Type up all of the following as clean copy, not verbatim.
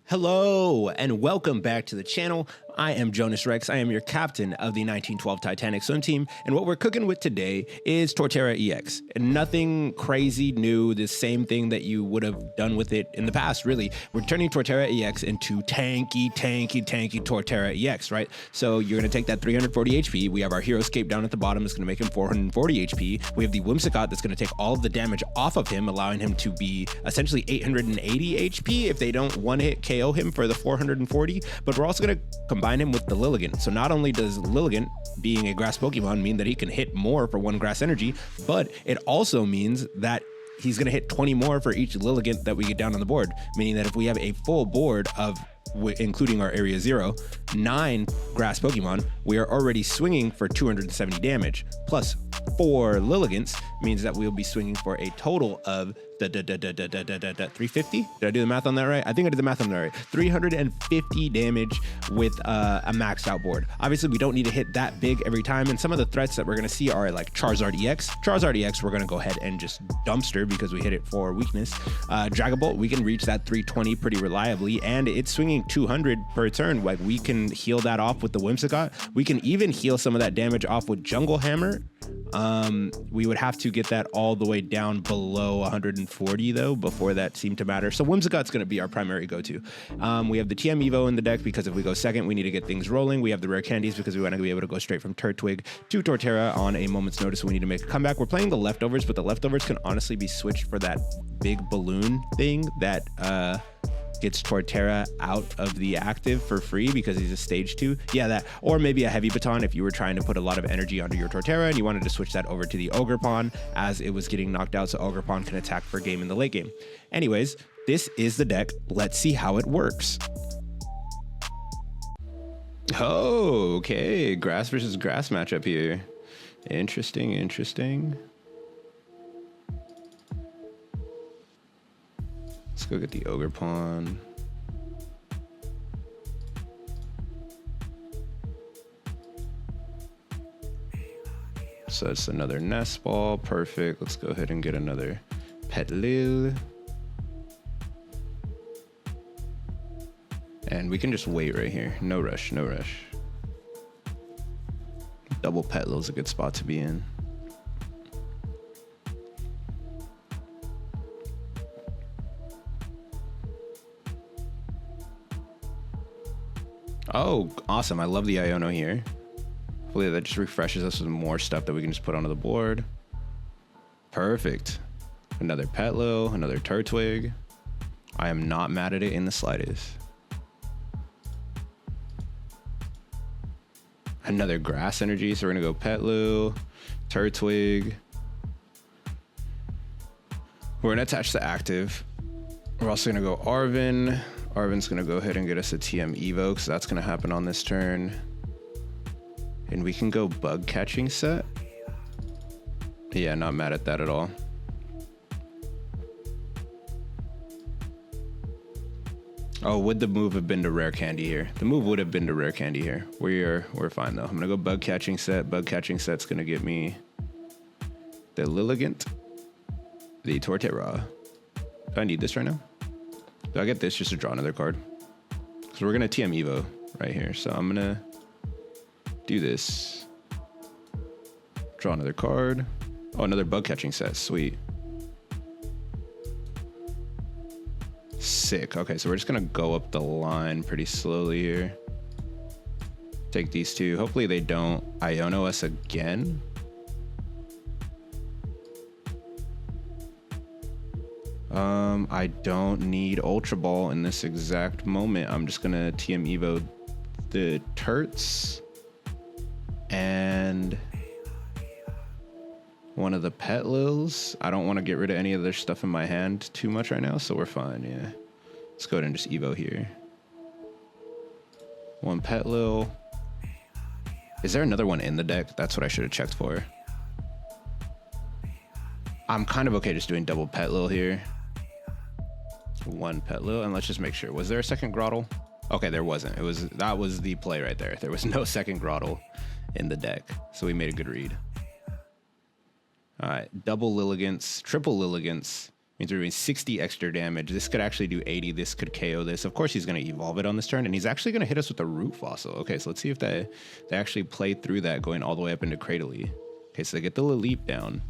Hello and welcome back to the channel. I am Jonas Rex. I am your captain of the 1912 Titanic swim team, and what we're cooking with today is Torterra EX. And nothing crazy new, the same thing that you would have done with it in the past, really. We're turning Torterra EX into tanky Torterra EX, right? So you're going to take that 340 HP. We have our Heroescape down at the bottom. It's going to make him 440 HP. We have the Whimsicott that's going to take all of the damage off of him, allowing him to be essentially 880 HP if they don't one-hit KO him for the 440. But we're also going to combine him with the Lilligant. So not only does Lilligant, being a grass Pokemon, mean that he can hit more for one grass energy, but it also means that he's going to hit 20 more for each Lilligant that we get down on the board, meaning that if we have a full board of, including our Area 0, 9 grass Pokemon, we are already swinging for 270 damage, plus 4 Lilligants means that we'll be swinging for a total of 350. Did I do the math on that right? I think I did the math on that right. 350 damage with a maxed out board. Obviously, we don't need to hit that big every time, and some of the threats that we're going to see are like Charizard EX. Charizard EX, we're going to go ahead and just dumpster because we hit it for weakness. Dragon Bolt, we can reach that 320 pretty reliably, and it's swinging 200 per turn. Like, we can heal that off with the Whimsicott. We can even heal some of that damage off with Jungle Hammer. We would have to get that all the way down below 140 though before that seemed to matter. So Whimsicott's going to be our primary go-to. We have the TM Evo in the deck because if we go second, we need to get things rolling. We have the rare candies because we want to be able to go straight from Turtwig to Torterra on a moment's notice. We need to make a comeback. We're playing the leftovers, but the leftovers can honestly be switched for that big balloon thing that gets Torterra out of the active for free because he's a stage 2. Yeah, that. Or maybe a heavy baton if you were trying to put a lot of energy onto your Torterra and you wanted to switch that over to the Ogerpon as it was getting knocked out, so Ogerpon can attack for game in the late game. Anyways, this is the deck. Let's see how it works. Oh, okay. Grass versus grass matchup here. Interesting. Let's go get the Ogerpon. So it's another Nest Ball. Perfect. Let's go ahead and get another Petilil. And we can just wait right here. No rush. Double Petilil is a good spot to be in. Oh, awesome. I love the Iono here. Hopefully that just refreshes us with more stuff that we can just put onto the board. Perfect. Another Petilil, another Turtwig. I am not mad at it in the slightest. Another grass energy, so we're gonna go Petilil, Turtwig. We're gonna attach the active. We're also gonna go Arven. Arven's gonna go ahead and get us a TM Evo, because that's gonna happen on this turn. And we can go bug catching set. Yeah, not mad at that at all. Oh, would the move have been to rare candy here? The move would have been to rare candy here. We're fine though. I'm gonna go bug catching set. Bug catching set's gonna get me the Lilligant, the Torterra. Do I need this right now? Do I get this just to draw another card? Because we're going to TM Evo right here. So I'm going to do this. Draw another card. Oh, another bug catching set. Sweet. Sick. Okay, so we're just going to go up the line pretty slowly here. Take these two. Hopefully they don't Iono us again. I don't need Ultra Ball in this exact moment. I'm just gonna TM Evo the Turts and one of the Petilils. I don't want to get rid of any of their stuff in my hand too much right now, so we're fine. Yeah, let's go ahead and just Evo here. One Petilil. Is there another one in the deck? That's what I should have checked for. I'm kind of okay just doing double Petilil here. One Petilil, and let's just make sure. Was there a second Grotle? Okay, there wasn't. That was the play right there. There was no second Grotle in the deck, so we made a good read. All right, double Lilligants, triple Lilligants, Means we're doing 60 extra damage. This could actually do 80. This could KO this. Of course, he's going to evolve it on this turn, and he's actually going to hit us with a root fossil. Okay, so let's see if they actually play through that, going all the way up into Cradley. Okay, so they get the leap down.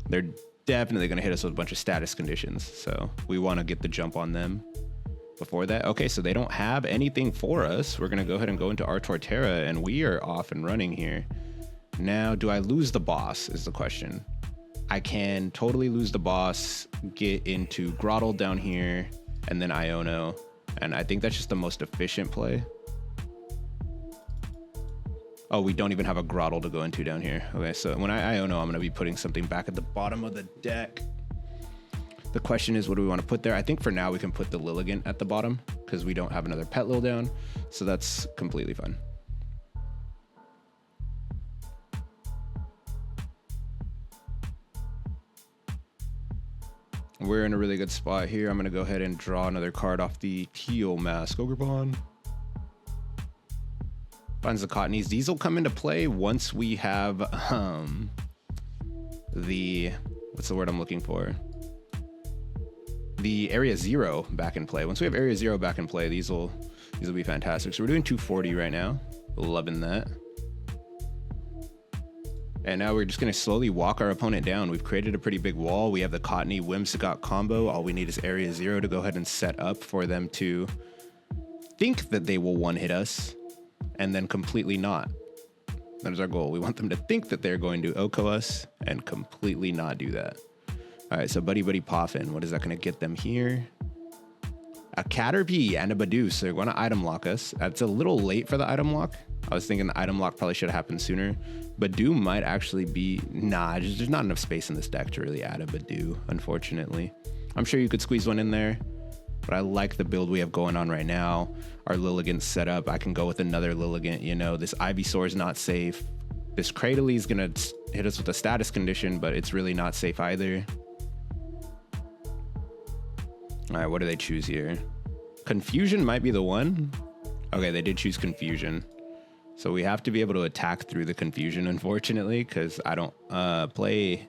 They're definitely going to hit us with a bunch of status conditions, so we want to get the jump on them before that. Okay, so they don't have anything for us. We're going to go ahead and go into our Torterra, and we are off and running here. Now, do I lose the boss is the question. I can totally lose the boss, get into Grotle down here, and then Iono. And I think that's just the most efficient play. Oh, we don't even have a Grotle to go into down here. Okay, so when I Iono, I'm going to be putting something back at the bottom of the deck. The question is, what do we want to put there? I think for now we can put the Lilligant at the bottom because we don't have another Petilil down. So that's completely fine. We're in a really good spot here. I'm going to go ahead and draw another card off the Teal mask. Ogerpon. Finds the Cottonees. These will come into play once we have the, what's the word I'm looking for? The Area 0 back in play. Once we have Area 0 back in play, these will be fantastic. So we're doing 240 right now. Loving that. And now we're just going to slowly walk our opponent down. We've created a pretty big wall. We have the Cottonee Whimsicott combo. All we need is Area 0 to go ahead and set up for them to think that they will one-hit us and then completely not. That is our goal. We want them to think that they're going to OHKO us and completely not do that. All right, so Buddy Poffin. What is that going to get them here? A Caterpie and a Badoo. So they're going to item lock us. That's a little late for the item lock. I was thinking the item lock probably should have happened sooner. Badoo might actually be... Nah, there's not enough space in this deck to really add a Badoo, unfortunately. I'm sure you could squeeze one in there, but I like the build we have going on right now. Our Lilligant's set up. I can go with another Lilligant. You know, this Ivysaur is not safe. This Cradley is going to hit us with a status condition, but it's really not safe either. All right, what do they choose here? Confusion might be the one. Okay, they did choose Confusion. So we have to be able to attack through the Confusion, unfortunately, because I don't play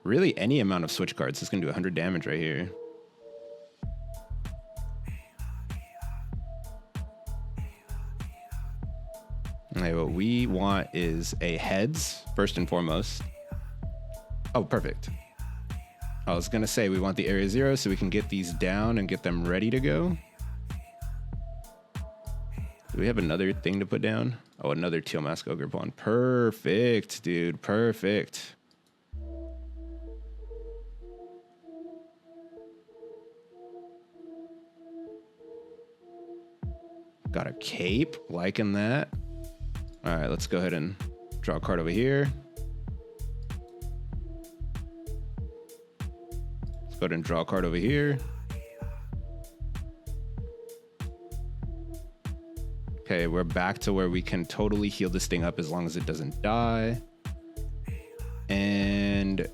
really any amount of switch cards. This is going to do 100 damage right here. Okay, what we want is a heads, first and foremost. Oh, perfect. I was going to say we want the Area 0 so we can get these down and get them ready to go. Do we have another thing to put down? Oh, another Teal Mask Ogerpon. Perfect, dude. Perfect. Got a cape. Liking that. All right, let's go ahead and draw a card over here. Let's go ahead and draw a card over here. Okay, we're back to where we can totally heal this thing up as long as it doesn't die. And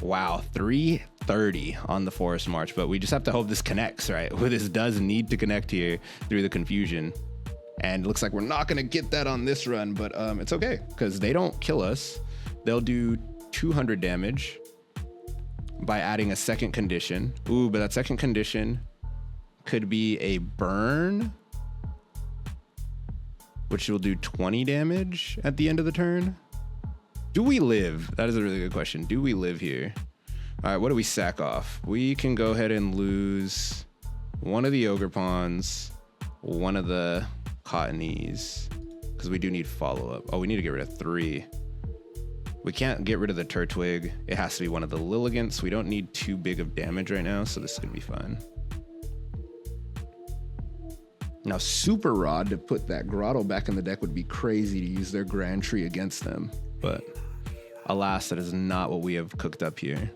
wow, 330 on the Forest March, but we just have to hope this connects, right? Well, this does need to connect here through the Confusion. And it looks like we're not going to get that on this run, but it's okay because they don't kill us. They'll do 200 damage by adding a second condition. Ooh, but that second condition could be a burn, which will do 20 damage at the end of the turn. Do we live? That is a really good question. Do we live here? All right, what do we sack off? We can go ahead and lose one of the Ogerpons, one of the Cottonees, because we do need follow-up. Oh, we need to get rid of 3. We can't get rid of the Turtwig. It has to be one of the Lilligants. We don't need too big of damage right now, so this is going to be fine. Now, Super Rod to put that Grotle back in the deck would be crazy to use their Grand Tree against them. But alas, that is not what we have cooked up here.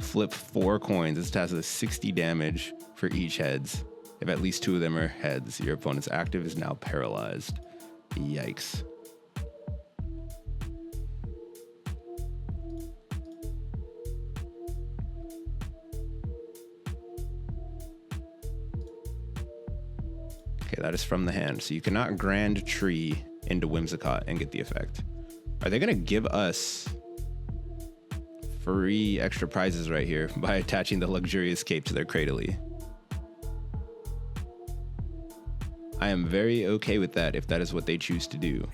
Flip 4 coins. This task is 60 damage for each heads. If at least 2 of them are heads, your opponent's active is now paralyzed. Yikes. Okay, that is from the hand. So you cannot Grand Tree into Whimsicott and get the effect. Are they gonna give us free extra prizes right here by attaching the luxurious cape to their Petilil? I am very okay with that if that is what they choose to do.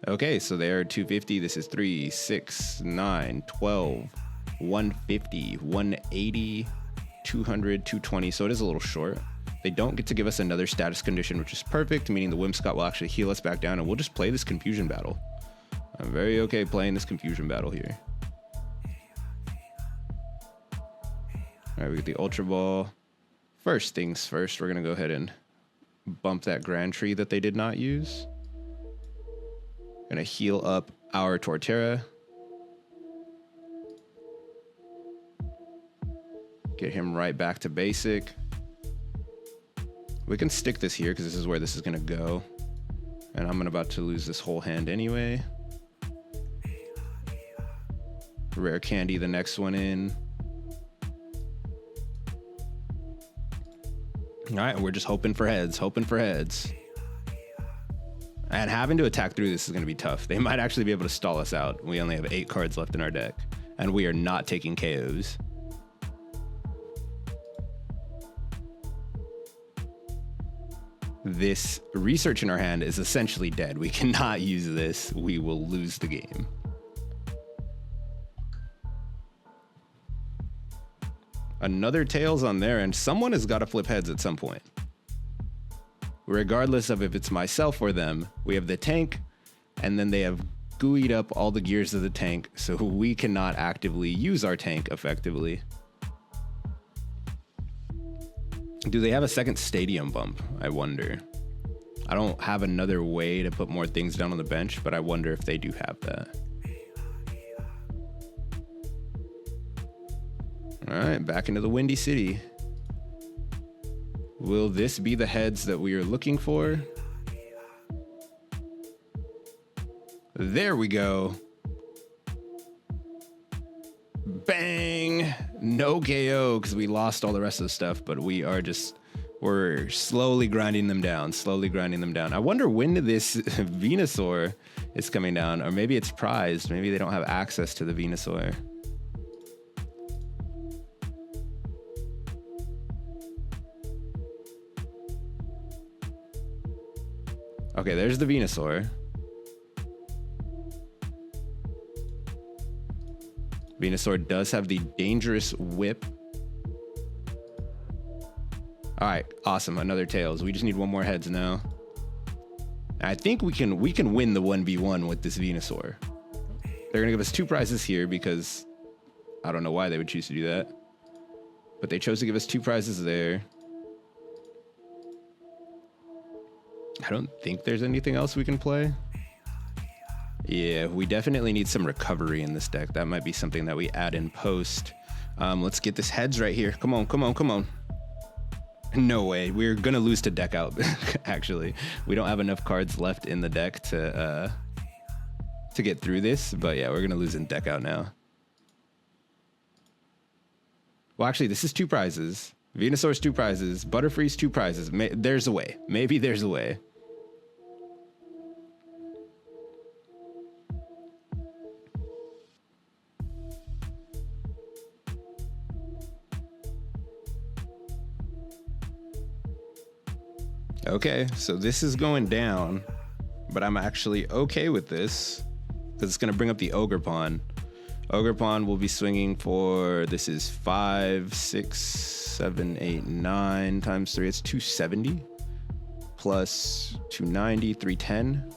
Okay, so they are 250. This is 3, 6, 9, 12, 150, 180, 200, 220. So it is a little short. They don't get to give us another status condition, which is perfect, meaning the Whimsicott will actually heal us back down, and we'll just play this confusion battle. I'm very okay playing this confusion battle here. All right, we get the Ultra Ball. First things first, we're going to go ahead and bump that Grand Tree that they did not use. Gonna heal up our Torterra. Get him right back to basic. We can stick this here because this is where this is gonna go. And I'm about to lose this whole hand anyway. Rare Candy, the next one in. All right, we're just hoping for heads, hoping for heads. And having to attack through this is going to be tough. They might actually be able to stall us out. We only have 8 cards left in our deck, and we are not taking KOs. This research in our hand is essentially dead. We cannot use this. We will lose the game. Another tails on there, and someone has got to flip heads at some point. Regardless of if it's myself or them, we have the tank, and then they have gooeyed up all the gears of the tank, so we cannot actively use our tank effectively. Do they have a second stadium bump? I wonder. I don't have another way to put more things down on the bench, but I wonder if they do have that. All right, back into the Windy City. Will this be the heads that we are looking for? There we go. Bang! No KO because we lost all the rest of the stuff, but we're slowly grinding them down, I wonder when this Venusaur is coming down, or maybe it's prized. Maybe they don't have access to the Venusaur. Okay, there's the Venusaur. Venusaur does have the dangerous whip. All right, awesome. Another tails. We just need one more heads now. I think we can win the 1v1 with this Venusaur. They're gonna give us 2 prizes here because I don't know why they would choose to do that, but they chose to give us 2 prizes there. I don't think there's anything else we can play. Yeah, we definitely need some recovery in this deck. That might be something that we add in post. Let's get this heads right here. Come on, come on, come on. No way. We're going to lose to deck out, actually. We don't have enough cards left in the deck to get through this. But yeah, we're going to lose in deck out now. Well, actually, this is 2 prizes. Venusaur's 2 prizes. Butterfree's 2 prizes. There's a way. Maybe there's a way. Okay, so this is going down, but I'm actually okay with this because it's going to bring up the Ogerpon. Ogerpon will be swinging for, this is 5, 6, 7, 8, 9 times 3. It's 270 plus 290, 310.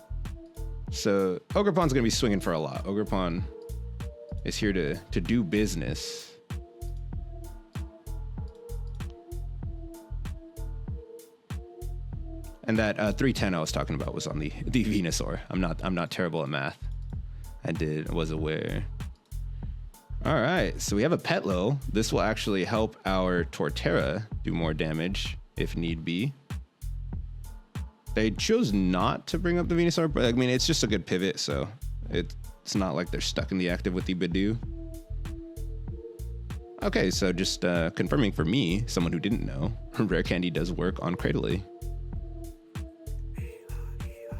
So Ogerpon's going to be swinging for a lot. Ogerpon is here to do business. And that 310 I was talking about was on the Venusaur. I'm not terrible at math. Was aware. All right, so we have a Petilil. This will actually help our Torterra do more damage if need be. They chose not to bring up the Venusaur, but I mean, it's just a good pivot, so It's not like they're stuck in the active with the Bidoof. Okay, so just confirming for me, someone who didn't know, Rare Candy does work on Petilil.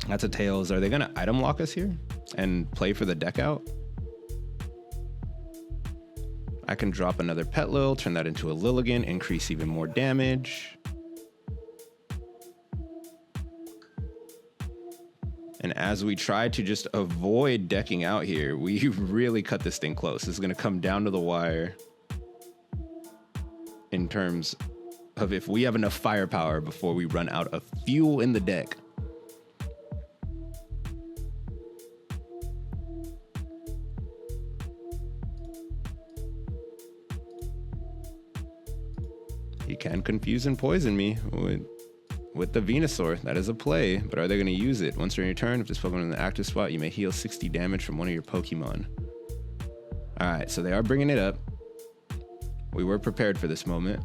That's a Tails. Are they gonna item lock us here and play for the deck out? I can drop another Petilil, turn that into a Lilligant, increase even more damage. And as we try to just avoid decking out here, we really cut this thing close. This is gonna come down to the wire in terms of if we have enough firepower before we run out of fuel in the deck. He can confuse and poison me with the Venusaur. That is a play, but are they going to use it? Once during your turn, if this Pokemon in the active spot, you may heal 60 damage from one of your Pokemon. All right, so they are bringing it up. We were prepared for this moment.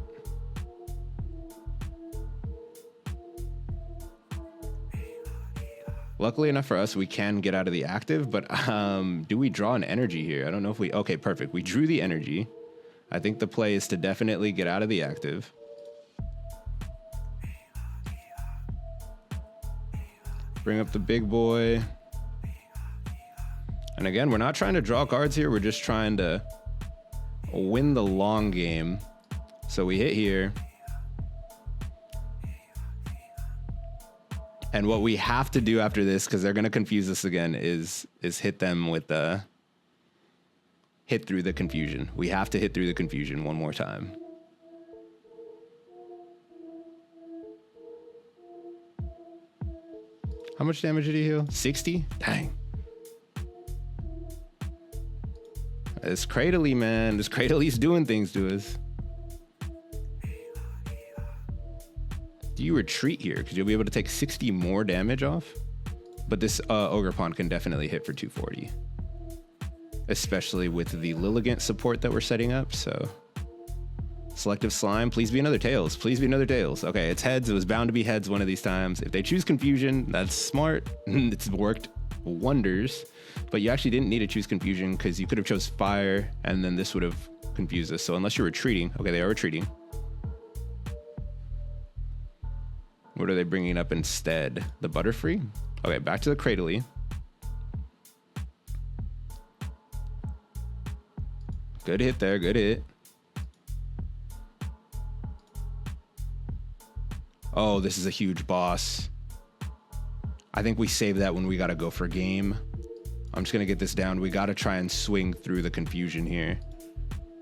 Luckily enough for us, we can get out of the active, but do we draw an energy here? I don't know if we... Okay, perfect. We drew the energy. I think the play is to definitely get out of the active. Bring up the big boy. And again, we're not trying to draw cards here. We're just trying to win the long game. So we hit here. And what we have to do after this, because they're going to confuse us again, is hit them with the... hit through the confusion. We have to hit through the confusion one more time. How much damage did he heal? 60? Dang. This Petilil, man. This Petilil's doing things to us. Do you retreat here? Because you'll be able to take 60 more damage off. But this Ogerpon can definitely hit for 240. Especially with the Lilligant support that we're setting up, so... Selective Slime, please be another Tails. Please be another Tails. Okay, it's heads. It was bound to be heads one of these times. If they choose Confusion, that's smart. It's worked wonders. But you actually didn't need to choose Confusion because you could have chose Fire, and then this would have confused us. So unless you're retreating... Okay, they are retreating. What are they bringing up instead? The Butterfree? Okay, back to the Petilil. Good hit there, good hit. Oh, this is a huge boss. I think we save that when we gotta go for game. I'm just gonna get this down. We gotta try and swing through the confusion here.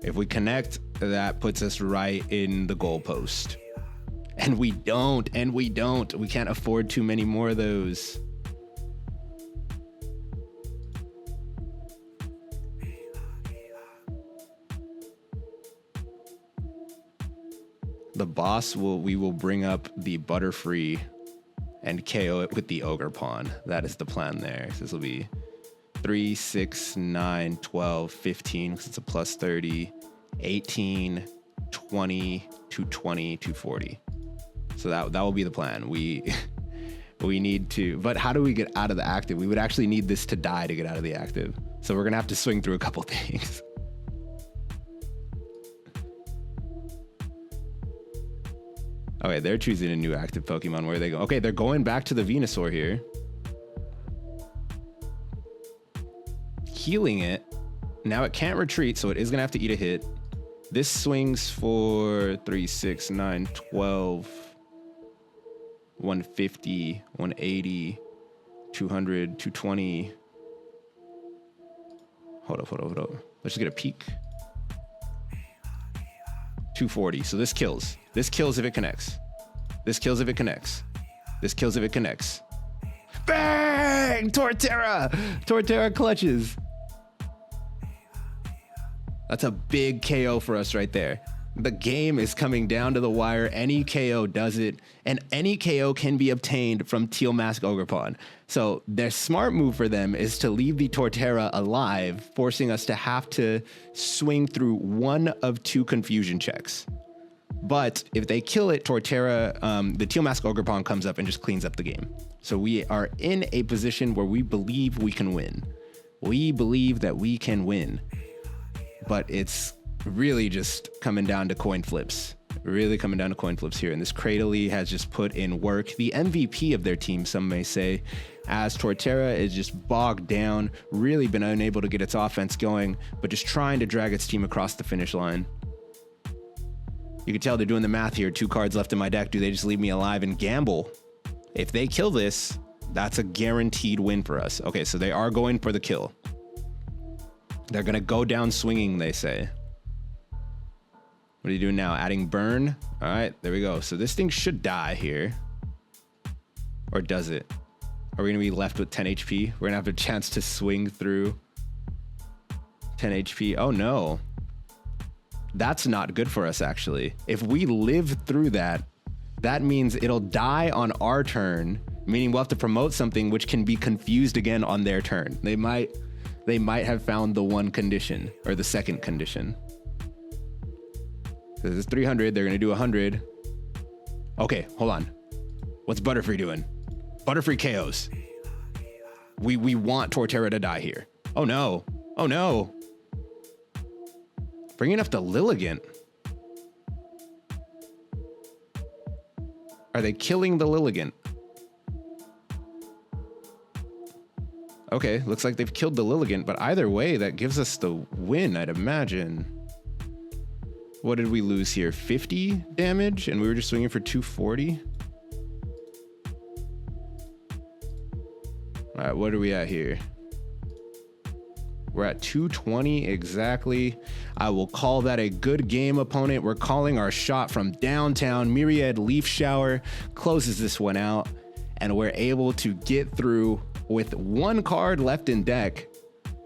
If we connect, that puts us right in the goalpost. And we don't, and we don't. We can't afford too many more of those. The boss we will bring up the Butterfree and KO it with the Ogerpon. That is the plan there. So this will be 3, 6, 9, 12, 15, because it's a plus 30, 18, 20, 220, 240. So that will be the plan. We need to, but how do we get out of the active? We would actually need this to die to get out of the active. So we're gonna have to swing through a couple things. Okay, they're choosing a new active Pokemon. Where they go? Okay, they're going back to the Venusaur here. Healing it. Now it can't retreat, so it is going to have to eat a hit. This swings for 3, 6, 9, 12, 150, 180, 200, 220. Hold up. Let's just get a peek. 240. So this kills. This kills if it connects. This kills if it connects. This kills if it connects. Bang! Torterra! Torterra clutches. That's a big KO for us right there. The game is coming down to the wire. Any KO does it, and any KO can be obtained from Teal Mask Ogerpon. So their smart move for them is to leave the Torterra alive, forcing us to have to swing through one of 2 confusion checks. But if they kill it, Torterra, the Teal Mask Ogerpon comes up and just cleans up the game. So we are in a position where we believe we can win. We believe that we can win. But it's really just coming down to coin flips. Really coming down to coin flips here. And this Petilil has just put in work. The MVP of their team, some may say, as Torterra is just bogged down, really been unable to get its offense going, but just trying to drag its team across the finish line. You can tell they're doing the math here. 2 cards left in my deck. Do they just leave me alive and gamble? If they kill this, that's a guaranteed win for us. Okay, so they are going for the kill. They're going to go down swinging, they say. What are you doing now? Adding burn? All right, there we go. So this thing should die here. Or does it? Are we going to be left with 10 HP? We're going to have a chance to swing through 10 HP. Oh, no. That's not good for us, actually. If we live through that, that means it'll die on our turn, meaning we'll have to promote something which can be confused again on their turn. They might have found the one condition or the second condition. This is 300. They're going to do 100. Okay, hold on. What's Butterfree doing? Butterfree KOs. We want Torterra to die here. Oh no. Oh no. Bringing up the Lilligant. Are they killing the Lilligant? Okay, looks like they've killed the Lilligant, but either way, that gives us the win, I'd imagine. What did we lose here? 50 damage? And we were just swinging for 240? All right, what are we at here? We're at 220 exactly. I will call that a good game, opponent. We're calling our shot from downtown. Myriad Leaf Shower closes this one out, and we're able to get through with 1 card left in deck.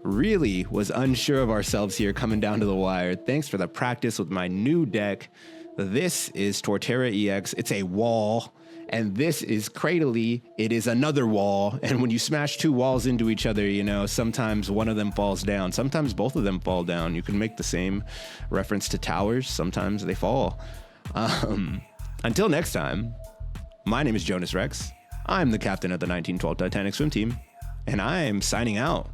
Really was unsure of ourselves here coming down to the wire. Thanks for the practice with my new deck. This is Torterra EX. It's a wall. And this is Petilil. It is another wall. And when you smash 2 walls into each other, you know, sometimes one of them falls down. Sometimes both of them fall down. You can make the same reference to towers. Sometimes they fall. Until next time, my name is Jonas Rex. I'm the captain of the 1912 Titanic swim team, and I'm signing out.